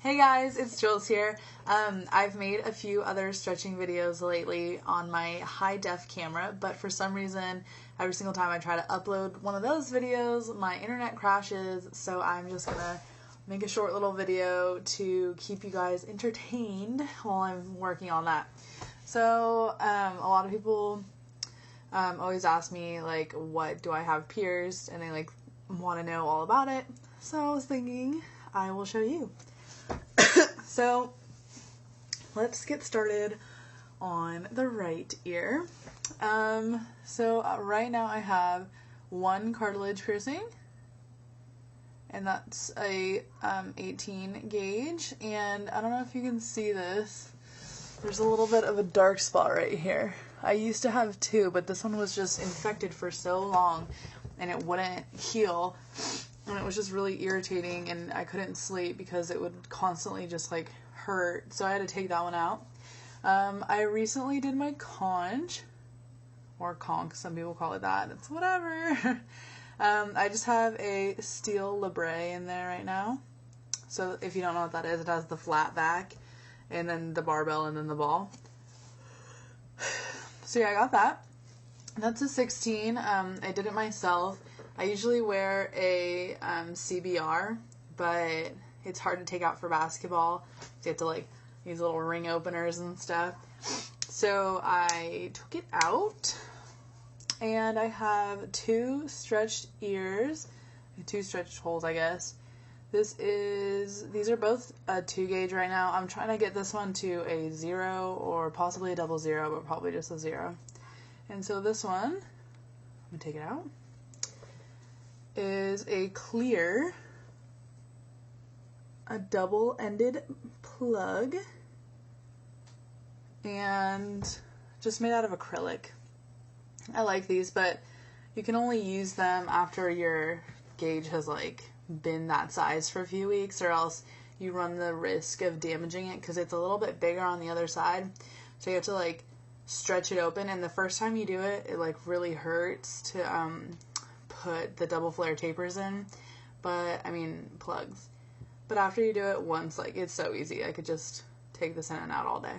Hey guys, it's Jules here. I've made a few other stretching videos lately on my high def camera, but for some reason, every single time I try to upload one of those videos, my internet crashes, so I'm just gonna make a short little video to keep you guys entertained while I'm working on that. So, a lot of people always ask me, like, what do I have pierced, and they, like, want to know all about it, so I was thinking I will show you. So let's get started on the right ear. Right now I have one cartilage piercing, and that's a 18 gauge, and I don't know if you can see this. There's a little bit of a dark spot right here. I used to have two, but this one was just infected for so long and it wouldn't heal. And it was just really irritating, and I couldn't sleep because it would constantly just like hurt. So I had to take that one out. I recently did my conch, or conch, some people call it that. It's whatever. I just have a steel labrae in there right now. So if you don't know what that is, it has the flat back and then the barbell and then the ball. So yeah, I got that. That's a 16. I did it myself. I usually wear a CBR, but it's hard to take out for basketball. You have to like use little ring openers and stuff. So I took it out, and I have two stretched ears, two stretched holes, I guess. These are both a 2 gauge right now. I'm trying to get this one to a 0 or possibly a 00, but probably just a 0. And so this one, I'm gonna take it out, is a clear, a double-ended plug, and just made out of acrylic. I like these, but you can only use them after your gauge has like been that size for a few weeks, or else you run the risk of damaging it because it's a little bit bigger on the other side. So you have to like stretch it open, and the first time you do it, it like really hurts to put the double flare tapers in, plugs. But after you do it once, like, it's so easy. I could just take this in and out all day.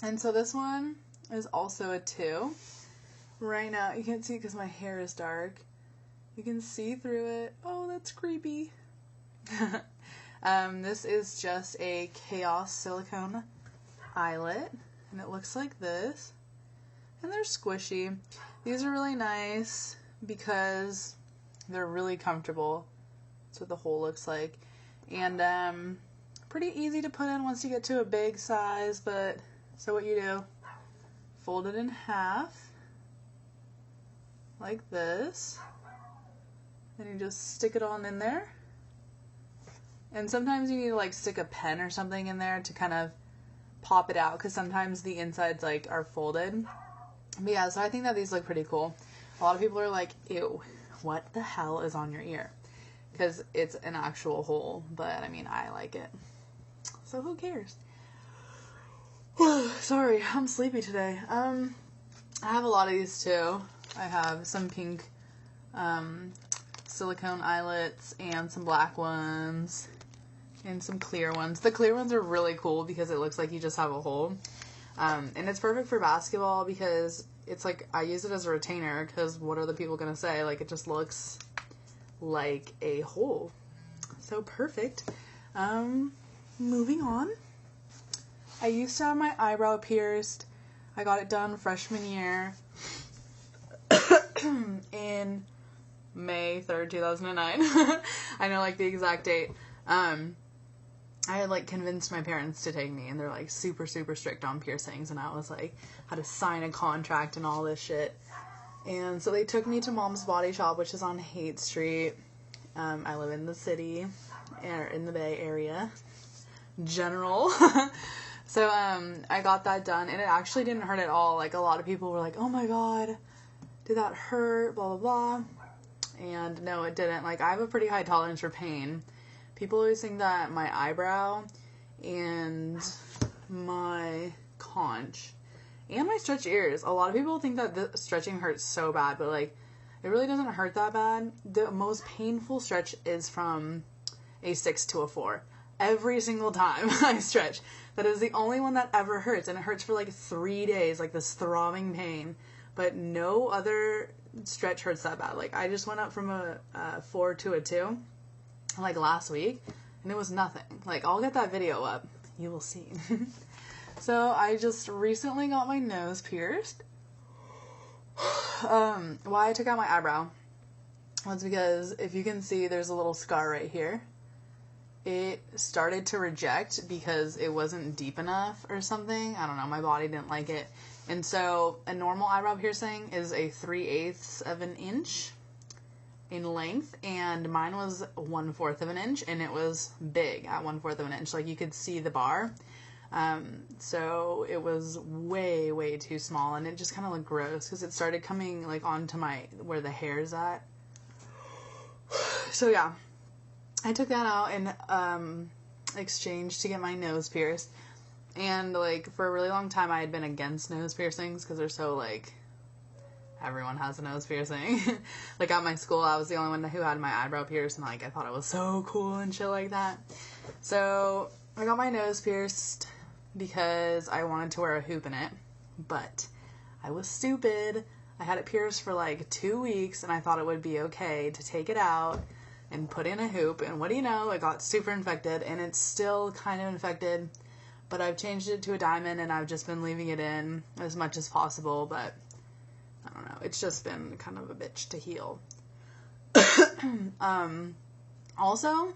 And so this one is also a 2. Right now, you can't see because my hair is dark. You can see through it. Oh, that's creepy. This is just a Chaos silicone eyelet, and it looks like this, and they're squishy. These are really nice because they're really comfortable. That's what the hole looks like, and pretty easy to put in once you get to a big size. But so what you do, fold it in half like this, and you just stick it on in there. And sometimes you need to like stick a pen or something in there to kind of pop it out, because sometimes the insides like are folded. But yeah, so I think that these look pretty cool. A lot of people are like, ew, what the hell is on your ear? Because it's an actual hole, but I mean, I like it. So who cares? Sorry, I'm sleepy today. I have a lot of these too. I have some pink silicone eyelets and some black ones and some clear ones. The clear ones are really cool because it looks like you just have a hole. And it's perfect for basketball because it's like, I use it as a retainer because what are the people going to say? Like, it just looks like a hole. So perfect. Moving on. I used to have my eyebrow pierced. I got it done freshman year in May 3rd, 2009. I know like the exact date. I had like convinced my parents to take me, and they're like super, super strict on piercings, and I was like, had to sign a contract and all this shit. And so they took me to Mom's Body Shop, which is on Haight Street. I live in the city, or in the Bay Area. General. So, I got that done, and it actually didn't hurt at all. Like, a lot of people were like, oh my god, did that hurt, blah, blah, blah. And no, it didn't. Like, I have a pretty high tolerance for pain. People always think that my eyebrow and my conch and my stretched ears, a lot of people think that the stretching hurts so bad, but like, it really doesn't hurt that bad. The most painful stretch is from a 6 to a 4. Every single time I stretch. That is the only one that ever hurts. And it hurts for like 3 days, like this throbbing pain. But no other stretch hurts that bad. Like, I just went up from a 4 to a 2, like last week. And it was nothing. Like, I'll get that video up. You will see. So I just recently got my nose pierced. Why I took out my eyebrow was because, if you can see, there's a little scar right here. It started to reject because it wasn't deep enough or something. I don't know. My body didn't like it. And so a normal eyebrow piercing is a 3/8 of an inch in length, and mine was 1/4 of an inch, and it was big at 1/4 of an inch. Like, you could see the bar. So it was way, way too small, and it just kind of looked gross because it started coming like onto where the hair's at. So yeah, I took that out in exchange to get my nose pierced. And like, for a really long time I had been against nose piercings because they're so like, everyone has a nose piercing. Like, at my school I was the only one who had my eyebrow pierced, and like, I thought it was so cool and shit like that. So I got my nose pierced because I wanted to wear a hoop in it, but I was stupid. I had it pierced for like 2 weeks, and I thought it would be okay to take it out and put in a hoop, and what do you know, it got super infected, and it's still kind of infected, but I've changed it to a diamond, and I've just been leaving it in as much as possible, but I don't know, it's just been kind of a bitch to heal. Also,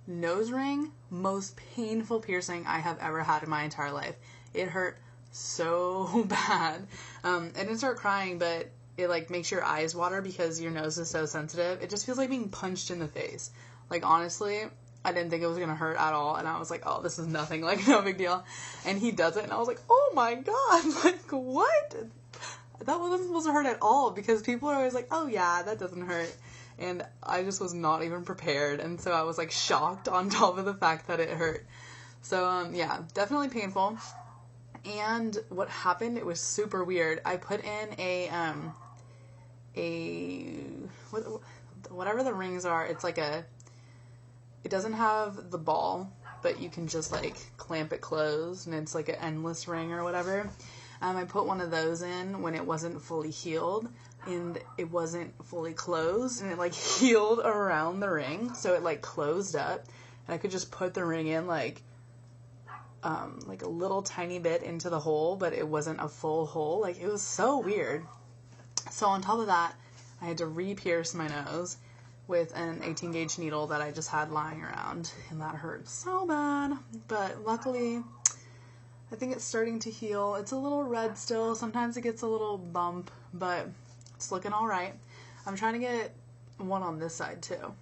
nose ring, most painful piercing I have ever had in my entire life. It hurt so bad. I didn't start crying, but it like makes your eyes water because your nose is so sensitive. It just feels like being punched in the face. Like, honestly, I didn't think it was gonna hurt at all, and I was like, oh, this is nothing, like, no big deal. And he does it, and I was like, oh my god, like, what? That wasn't supposed to hurt at all, because people are always like, oh yeah, that doesn't hurt. And I just was not even prepared, and so I was like shocked on top of the fact that it hurt. So yeah, definitely painful. And what happened, it was super weird. I put in whatever the rings are, it's like it doesn't have the ball, but you can just like clamp it closed, and it's like an endless ring or whatever. I put one of those in when it wasn't fully healed, and it wasn't fully closed, and it like healed around the ring, so it like closed up, and I could just put the ring in like a little tiny bit into the hole, but it wasn't a full hole. Like, it was so weird. So on top of that, I had to re-pierce my nose with an 18 gauge needle that I just had lying around, and that hurt so bad. But luckily, I think it's starting to heal. It's a little red still. Sometimes it gets a little bump, but it's looking all right. I'm trying to get one on this side too,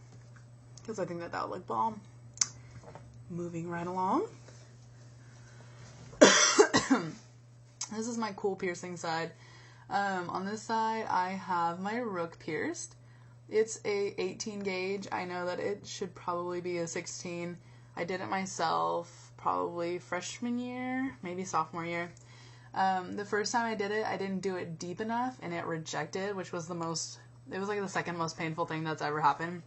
because I think that would look bomb. Moving right along. This is my cool piercing side. On this side, I have my rook pierced. It's a 18 gauge. I know that it should probably be a 16. I did it myself probably freshman year, maybe sophomore year. The first time I did it, I didn't do it deep enough, and it rejected, which was it was like the second most painful thing that's ever happened,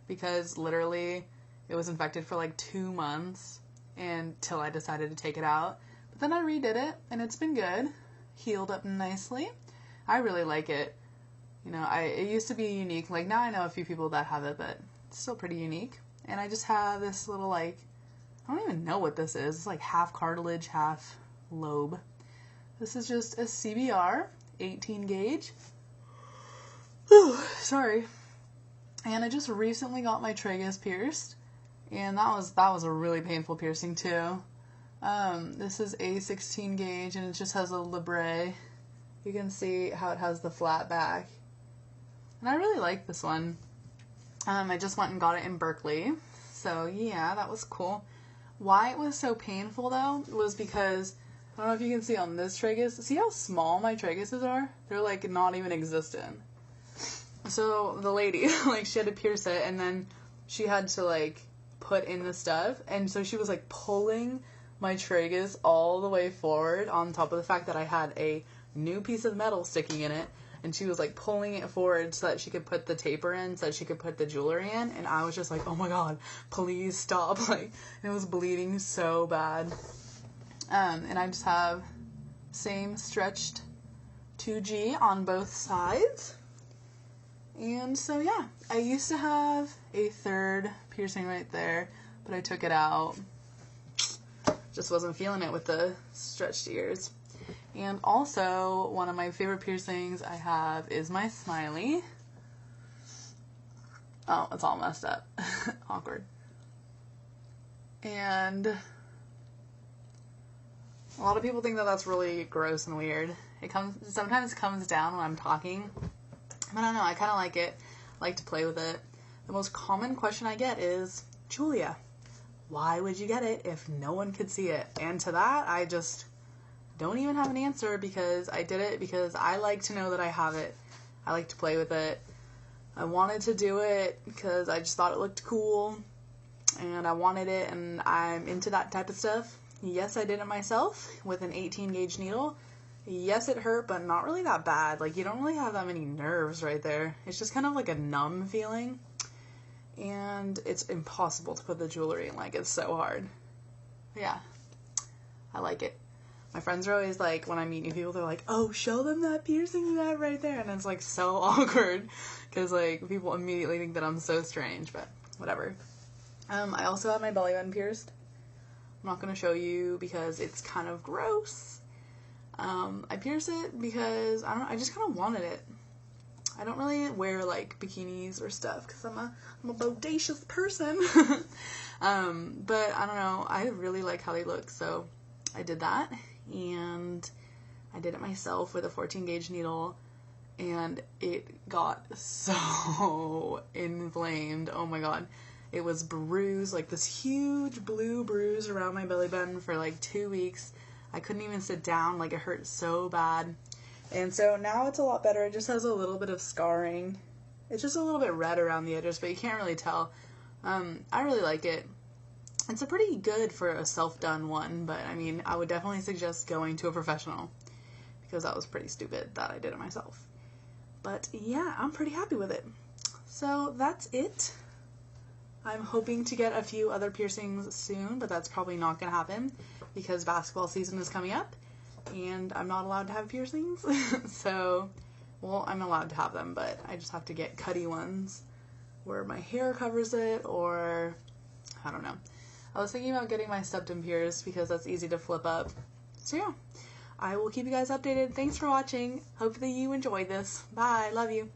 because literally it was infected for like 2 months until I decided to take it out. But then I redid it, and it's been good. Healed up nicely. I really like it. You know, it used to be unique. Like, now I know a few people that have it, but it's still pretty unique. And I just have this little, like, I don't even know what this is. It's like half cartilage, half lobe. This is just a CBR, 18 gauge. Whew, sorry. And I just recently got my tragus pierced, and that was a really painful piercing too. This is a 16 gauge, and it just has a labrae. You can see how it has the flat back. And I really like this one. I just went and got it in Berkeley. So yeah, that was cool. Why it was so painful though was because, I don't know if you can see on this tragus, see how small my traguses are? They're like not even existent. So the lady, like, she had to pierce it, and then she had to like put in the stuff, and so she was like pulling my tragus all the way forward, on top of the fact that I had a new piece of metal sticking in it, and she was like pulling it forward so that she could put the taper in, so that she could put the jewelry in, and I was just like, oh my god, please stop. Like, it was bleeding so bad. And I just have same stretched 2G on both sides. And so yeah, I used to have a third piercing right there, but I took it out. Just wasn't feeling it with the stretched ears. And also, one of my favorite piercings I have is my smiley. Oh, it's all messed up. Awkward. And a lot of people think that that's really gross and weird. Sometimes comes down when I'm talking. But I don't know, I kind of like it. I like to play with it. The most common question I get is, Julia, why would you get it if no one could see it? And to that, I just don't even have an answer, because I did it because I like to know that I have it. I like to play with it. I wanted to do it because I just thought it looked cool, and I wanted it, and I'm into that type of stuff. Yes, I did it myself with an 18 gauge needle. Yes, it hurt, but not really that bad. Like, you don't really have that many nerves right there. It's just kind of like a numb feeling. And it's impossible to put the jewelry in. Like, it's so hard. Yeah. I like it. My friends are always like, when I meet new people, they're like, oh, show them that piercing you have right there. And it's like so awkward. Because, like, people immediately think that I'm so strange. But whatever. I also have my belly button pierced. I'm not going to show you because it's kind of gross. I pierce it because, I just kind of wanted it. I don't really wear, like, bikinis or stuff because I'm a bodacious person. But I don't know, I really like how they look, so I did that, and I did it myself with a 14 gauge needle, and it got so inflamed. Oh my god. It was bruised, like this huge blue bruise around my belly button for like 2 weeks. I couldn't even sit down, like it hurt so bad. And so now it's a lot better. It just has a little bit of scarring. It's just a little bit red around the edges, but you can't really tell. I really like it. It's a pretty good for a self-done one, but I mean, I would definitely suggest going to a professional, because that was pretty stupid that I did it myself. But yeah, I'm pretty happy with it. So that's it. I'm hoping to get a few other piercings soon, but that's probably not going to happen because basketball season is coming up and I'm not allowed to have piercings. So, well, I'm allowed to have them, but I just have to get cutty ones where my hair covers it, or I don't know. I was thinking about getting my septum pierced because that's easy to flip up. So yeah, I will keep you guys updated. Thanks for watching. Hope that you enjoyed this. Bye. Love you.